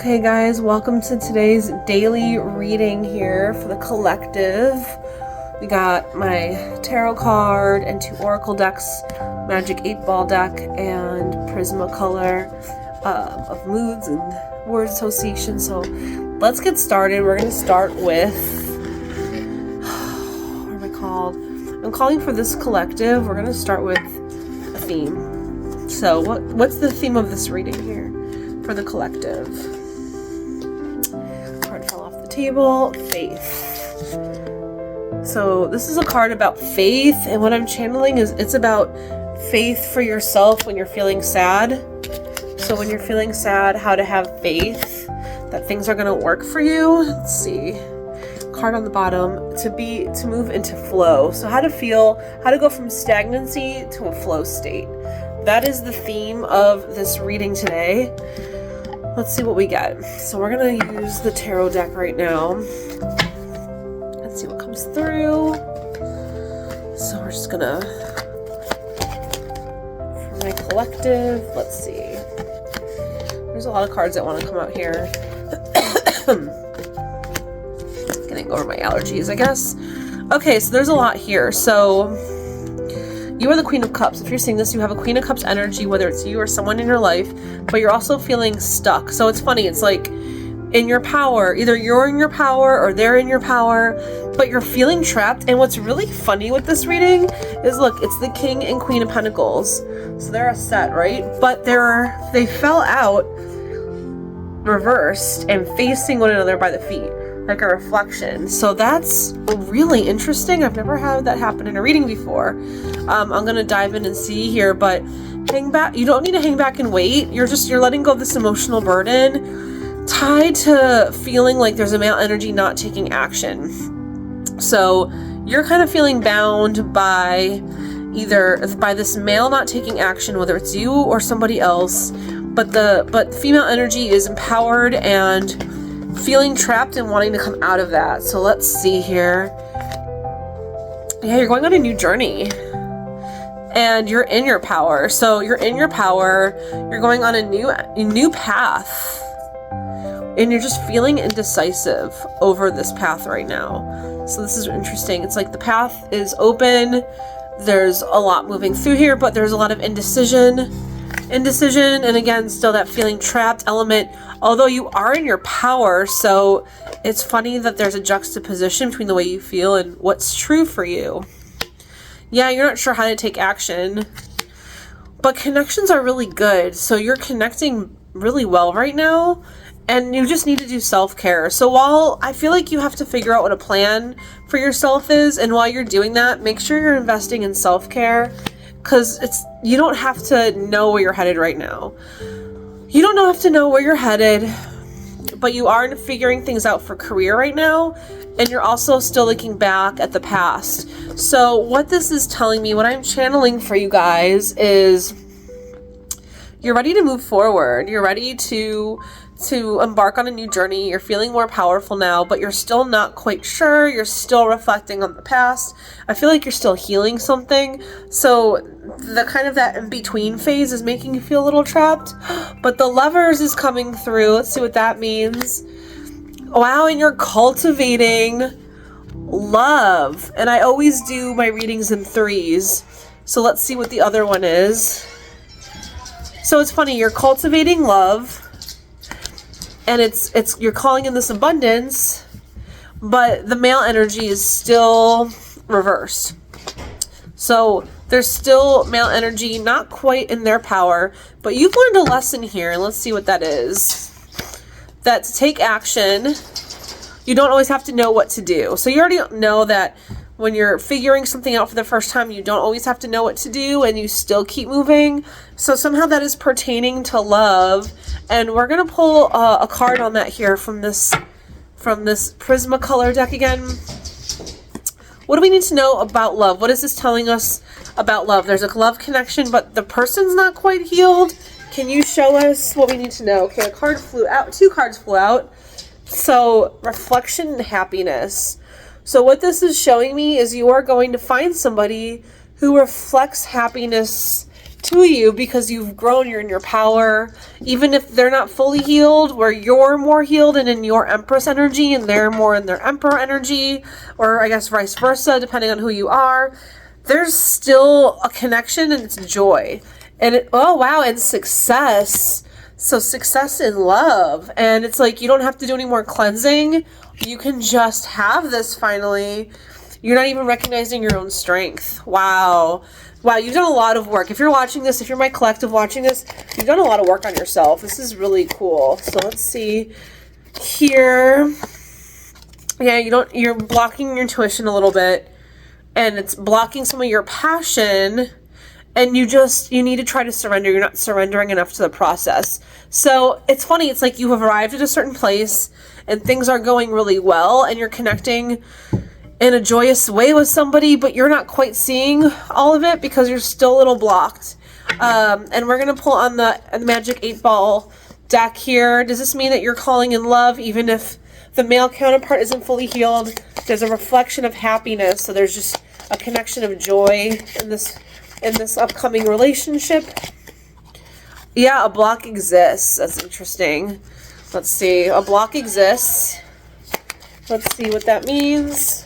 Okay guys, welcome to today's daily reading here for the collective. We got my tarot card and 2 oracle decks, Magic 8-Ball deck and Prismacolor of moods and word association. So let's get started. We're going to start with, what am I called? I'm calling for this collective. We're going to start with a theme. So what's the theme of this reading here for the collective? Card fell off the table. Faith. So this is a card about faith, and what I'm channeling is it's about faith for yourself when you're feeling sad. So when you're feeling sad, how to have faith that things are going to work for you. Let's see. Card on the bottom, to move into flow. So how to go from stagnancy to a flow state. That is the theme of this reading today. Let's see what we get. So we're going to use the tarot deck right now. Let's see what comes through. So we're just going to, for my collective, let's see. There's a lot of cards that want to come out here. Getting over my allergies, I guess. Okay, so there's a lot here. So you are the Queen of Cups. If you're seeing this, you have a Queen of Cups energy, whether it's you or someone in your life, but you're also feeling stuck. So it's funny. It's like in your power. Either you're in your power or they're in your power, but you're feeling trapped. And what's really funny with this reading is, look, it's the King and Queen of Pentacles. So they're a set, right? But they fell out reversed and facing one another by the feet, like a reflection. So that's really interesting. I've never had that happen in a reading before. I'm gonna dive in and see here, but hang back. You don't need to hang back and wait. You're letting go of this emotional burden tied to feeling like there's a male energy not taking action. So you're kind of feeling bound by this male not taking action, whether it's you or somebody else, but female energy is empowered and feeling trapped and wanting to come out of that. So let's see here. Yeah, you're going on a new journey and you're in your power. So you're in your power. You're going on a new path, and you're just feeling indecisive over this path right now. So this is interesting. It's like the path is open. There's a lot moving through here, but there's a lot of indecision, and again, still that feeling trapped element, although you are in your power. So it's funny that there's a juxtaposition between the way you feel and what's true for you. Yeah, you're not sure how to take action, but connections are really good. So you're connecting really well right now, and you just need to do self-care. So while I feel like you have to figure out what a plan for yourself is, and while you're doing that, make sure you're investing in self-care, because you don't have to know where you're headed right now. You don't have to know where you're headed, but you are figuring things out for career right now, and you're also still looking back at the past. So what this is telling me, what I'm channeling for you guys, is you're ready to move forward. You're ready to embark on a new journey. You're feeling more powerful now, but you're still not quite sure. You're still reflecting on the past. I feel like you're still healing something. So the kind of that in-between phase is making you feel a little trapped, but the Lovers is coming through. Let's see what that means. Wow, and you're cultivating love. And I always do my readings in 3s. So let's see what the other one is. So it's funny, you're cultivating love, and you're calling in this abundance, but the male energy is still reversed. So there's still male energy not quite in their power, but you've learned a lesson here, and let's see what that is. That to take action, you don't always have to know what to do. So you already know that when you're figuring something out for the first time, you don't always have to know what to do, and you still keep moving. So somehow that is pertaining to love, and we're gonna pull a card on that here from this Prismacolor deck again. What do we need to know about love? What is this telling us about love? There's a love connection, but the person's not quite healed. Can you show us what we need to know? Okay, a card flew out. 2 cards flew out. So reflection and happiness. So what this is showing me is you are going to find somebody who reflects happiness to you because you've grown, you're in your power. Even if they're not fully healed, where you're more healed and in your Empress energy and they're more in their Emperor energy, or I guess vice versa, depending on who you are, there's still a connection and it's joy. And oh wow, and success. So success in love. And it's like you don't have to do any more cleansing. You can just have this finally. You're not even recognizing your own strength. Wow. Wow, you've done a lot of work. If you're watching this, if you're my collective watching this, you've done a lot of work on yourself. This is really cool. So let's see here. Yeah, you're blocking your intuition a little bit, and it's blocking some of your passion, and you need to try to surrender. You're not surrendering enough to the process. So it's funny. It's like you have arrived at a certain place and things are going really well and you're connecting in a joyous way with somebody, but you're not quite seeing all of it because you're still a little blocked. And we're going to pull on the Magic 8 Ball deck here. Does this mean that you're calling in love even if the male counterpart isn't fully healed? There's a reflection of happiness. So there's just a connection of joy in this upcoming relationship. Yeah, a block exists. That's interesting. Let's see. A block exists. Let's see what that means.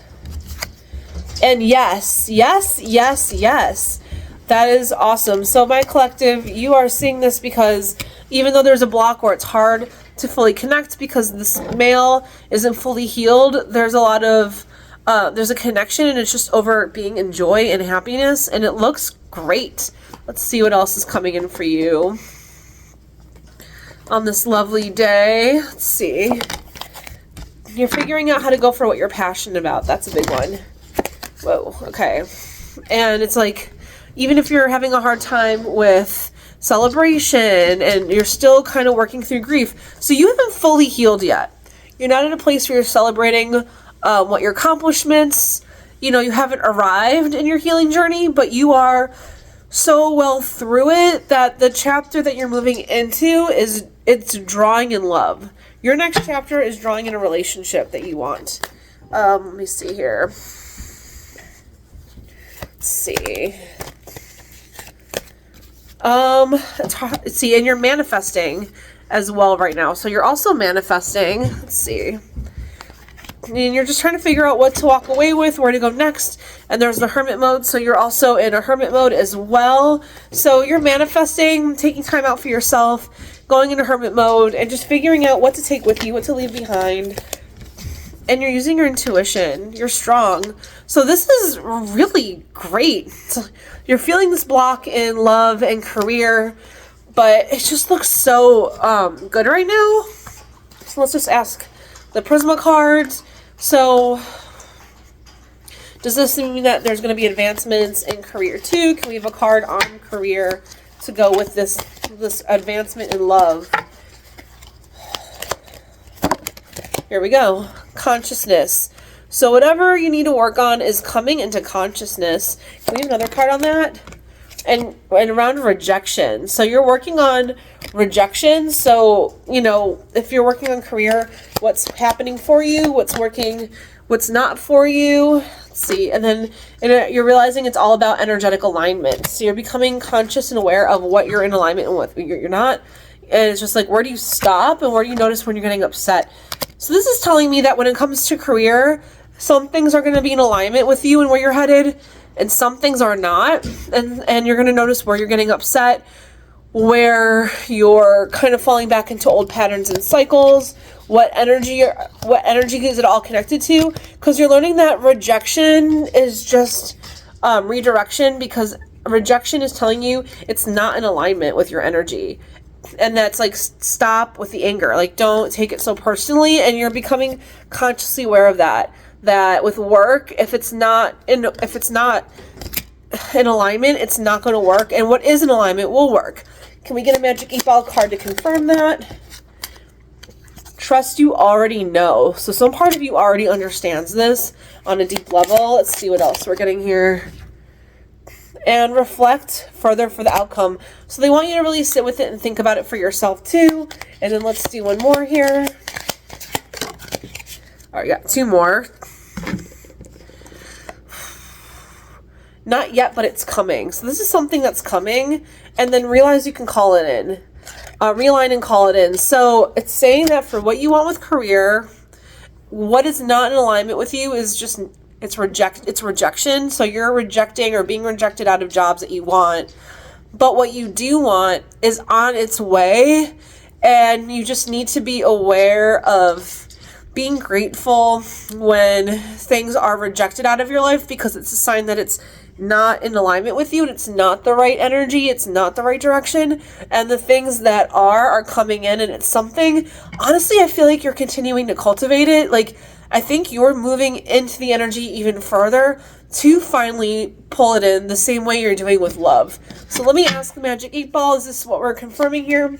And yes, yes, yes, yes. That is awesome. So my collective, you are seeing this because even though there's a block where it's hard to fully connect because this male isn't fully healed, there's a lot of there's a connection, and it's just over being in joy and happiness, and it looks great. Let's see what else is coming in for you on this lovely day. Let's see. You're figuring out how to go for what you're passionate about. That's a big one. Whoa, okay. And it's like, even if you're having a hard time with celebration and you're still kind of working through grief, so you haven't fully healed yet. You're not in a place where you're celebrating what your accomplishments, you haven't arrived in your healing journey, but you are so well through it that the chapter that you're moving into it's drawing in love. Your next chapter is drawing in a relationship that you want. Let me see here. Let's see. It's hard. See, and you're manifesting as well right now. So you're also manifesting. Let's see. And you're just trying to figure out what to walk away with, where to go next. And there's the hermit mode. So you're also in a hermit mode as well. So you're manifesting, taking time out for yourself, going into hermit mode, and just figuring out what to take with you, what to leave behind. And you're using your intuition. You're strong. So this is really great. So you're feeling this block in love and career, but it just looks so good right now. So let's just ask the Prisma cards. So does this mean that there's going to be advancements in career too? Can we have a card on career to go with this advancement in love? Here we go. Consciousness. So whatever you need to work on is coming into consciousness. Can we have another card on that? And around rejection. So you're working on rejection. So, if you're working on career, what's happening for you, what's working, what's not for you. Let's see. And then you're realizing it's all about energetic alignment. So you're becoming conscious and aware of what you're in alignment and what you're not. And it's just like, where do you stop and where do you notice when you're getting upset? So this is telling me that when it comes to career, some things are going to be in alignment with you and where you're headed, and some things are not. And you're going to notice where you're getting upset, where you're kind of falling back into old patterns and cycles, what energy is it all connected to? Because you're learning that rejection is just redirection, because rejection is telling you it's not in alignment with your energy. And that's like, stop with the anger. Like, don't take it so personally. And you're becoming consciously aware of that with work, if it's not in alignment, it's not going to work. And what is in alignment will work. Can we get a Magic 8 Ball card to confirm that? Trust you already know. So some part of you already understands this on a deep level. Let's see what else we're getting here. And reflect further for the outcome. So they want you to really sit with it and think about it for yourself too. And then let's do one more here. All right, got two more. not yet, but it's coming. So this is something that's coming, and then realize you can call it in. Realign and call it in. So it's saying that for what you want with career, what is not in alignment with you is just, it's rejection. So you're rejecting or being rejected out of jobs that you want. But what you do want is on its way, and you just need to be aware of being grateful when things are rejected out of your life, because it's a sign that it's not in alignment with you and it's not the right energy, it's not the right direction, and the things that are coming in, and it's something, honestly, I feel like you're continuing to cultivate it. Like, I think you're moving into the energy even further to finally pull it in the same way you're doing with love. So let me ask the Magic 8 Ball, is this what we're confirming here?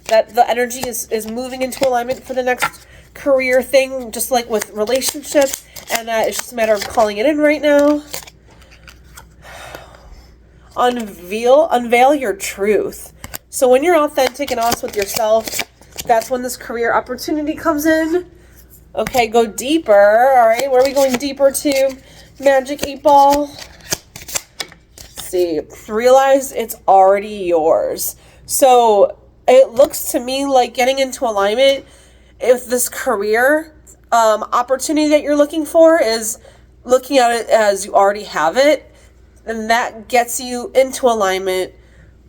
That the energy is moving into alignment for the next career thing, just like with relationships, and that it's just a matter of calling it in right now. Unveil your truth. So when you're authentic and honest with yourself, that's when this career opportunity comes in. Okay, go deeper. All right, where are we going deeper to? Magic 8 Ball. Let's see. Realize it's already yours. So it looks to me like getting into alignment with this career opportunity that you're looking for is looking at it as you already have it, and that gets you into alignment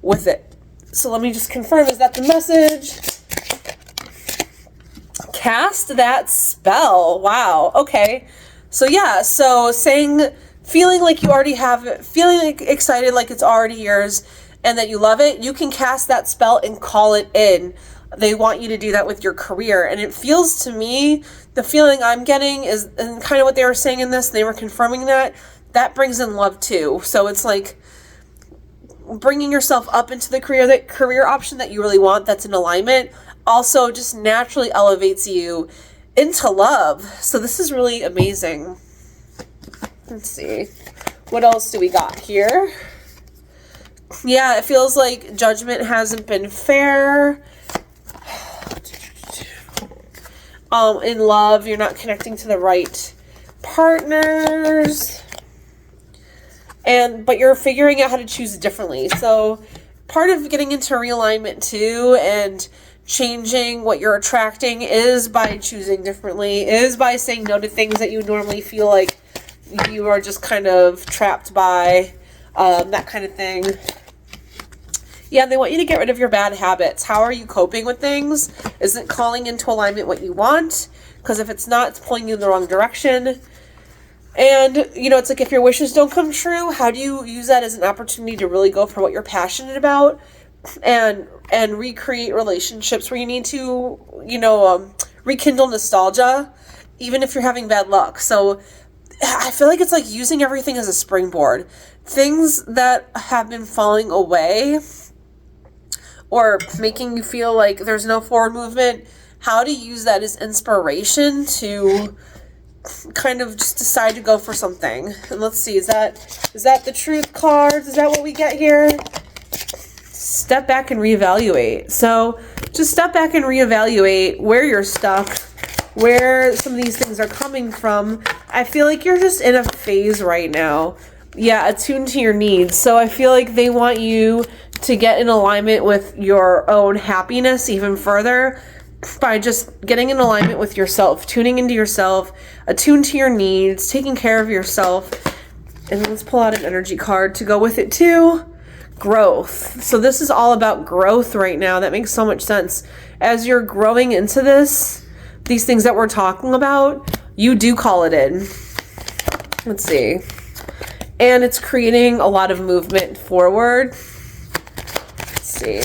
with it. So let me just confirm, is that the message? Cast that spell. Wow. Okay. So yeah, so feeling like you already have it, feeling excited like it's already yours and that you love it, you can cast that spell and call it in. They want you to do that with your career. And it feels to me, the feeling I'm getting is, and kind of what they were saying in this, they were confirming that brings in love too. So it's like bringing yourself up into the career option that you really want, that's in alignment, also just naturally elevates you into love. So this is really amazing. Let's see. What else do we got here? Yeah, it feels like judgment hasn't been fair. In love, you're not connecting to the right partners. But you're figuring out how to choose differently. So part of getting into realignment too and changing what you're attracting is by choosing differently, is by saying no to things that you normally feel like you are just kind of trapped by, that kind of thing. Yeah, they want you to get rid of your bad habits. How are you coping with things? Isn't calling into alignment what you want? Because if it's not, it's pulling you in the wrong direction. And, you know, it's like if your wishes don't come true, how do you use that as an opportunity to really go for what you're passionate about and recreate relationships where you need to, you know, rekindle nostalgia, even if you're having bad luck. So I feel like it's like using everything as a springboard. Things that have been falling away or making you feel like there's no forward movement, how to use that as inspiration to kind of just decide to go for something. And let's see, is that the truth cards? Is that what we get here? Step back and reevaluate. So just step back and reevaluate where you're stuck, where some of these things are coming from. I feel like you're just in a phase right now. Yeah, attuned to your needs. So I feel like they want you to get in alignment with your own happiness even further by just getting in alignment with yourself, tuning into yourself, attuned to your needs, taking care of yourself. And let's pull out an energy card to go with it too. Growth. So this is all about growth right now. That makes so much sense. As you're growing into these things that we're talking about, you do call it in. Let's see. And it's creating a lot of movement forward. Let's see.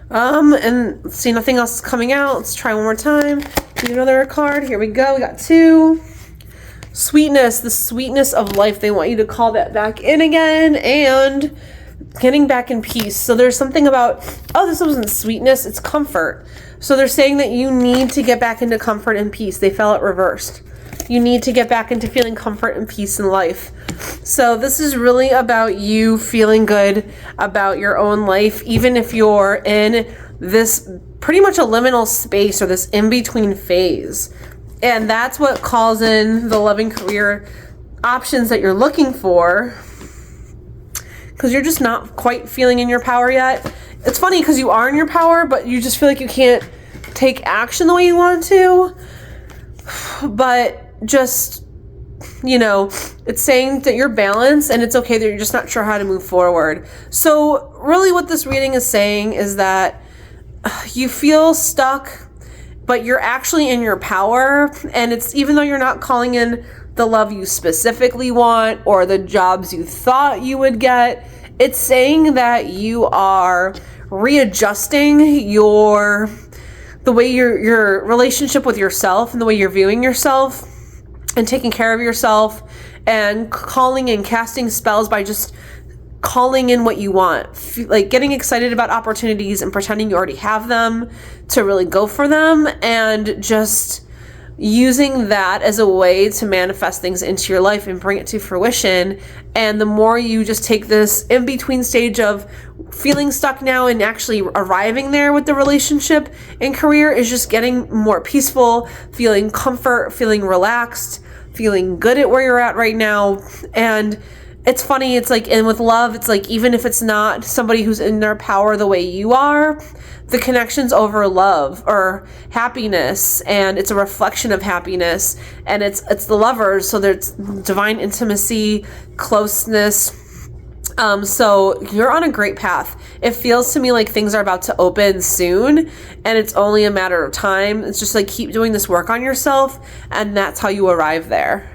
And let's see, nothing else is coming out. Let's try one more time. Do another card. Here we go. We got two. Sweetness, the sweetness of life. They want you to call that back in again and getting back in peace. So there's something about, oh, this wasn't sweetness, it's comfort. So they're saying that you need to get back into comfort and peace. They felt it reversed. You need to get back into feeling comfort and peace in life. So this is really about you feeling good about your own life, even if you're in this pretty much a liminal space or this in-between phase. And that's what calls in the loving career options that you're looking for, because you're just not quite feeling in your power yet. It's funny because you are in your power, but you just feel like you can't take action the way you want to. But just, you know, it's saying that you're balanced and it's okay that you're just not sure how to move forward. So really what this reading is saying is that you feel stuck, but you're actually in your power. And it's, even though you're not calling in the love you specifically want or the jobs you thought you would get, it's saying that you are readjusting the way your relationship with yourself and the way you're viewing yourself and taking care of yourself and calling and casting spells by just calling in what you want, like getting excited about opportunities and pretending you already have them to really go for them, and just using that as a way to manifest things into your life and bring it to fruition. And the more you just take this in-between stage of feeling stuck now and actually arriving there with the relationship and career, is just getting more peaceful, feeling comfort, feeling relaxed, feeling good at where you're at right now. And it's funny, it's like, and with love, it's like, even if it's not somebody who's in their power the way you are, the connection's over love or happiness, and it's a reflection of happiness, and it's the lovers, so there's divine intimacy, closeness. So you're on a great path. It feels to me like things are about to open soon, and it's only a matter of time. It's just like, keep doing this work on yourself, and that's how you arrive there.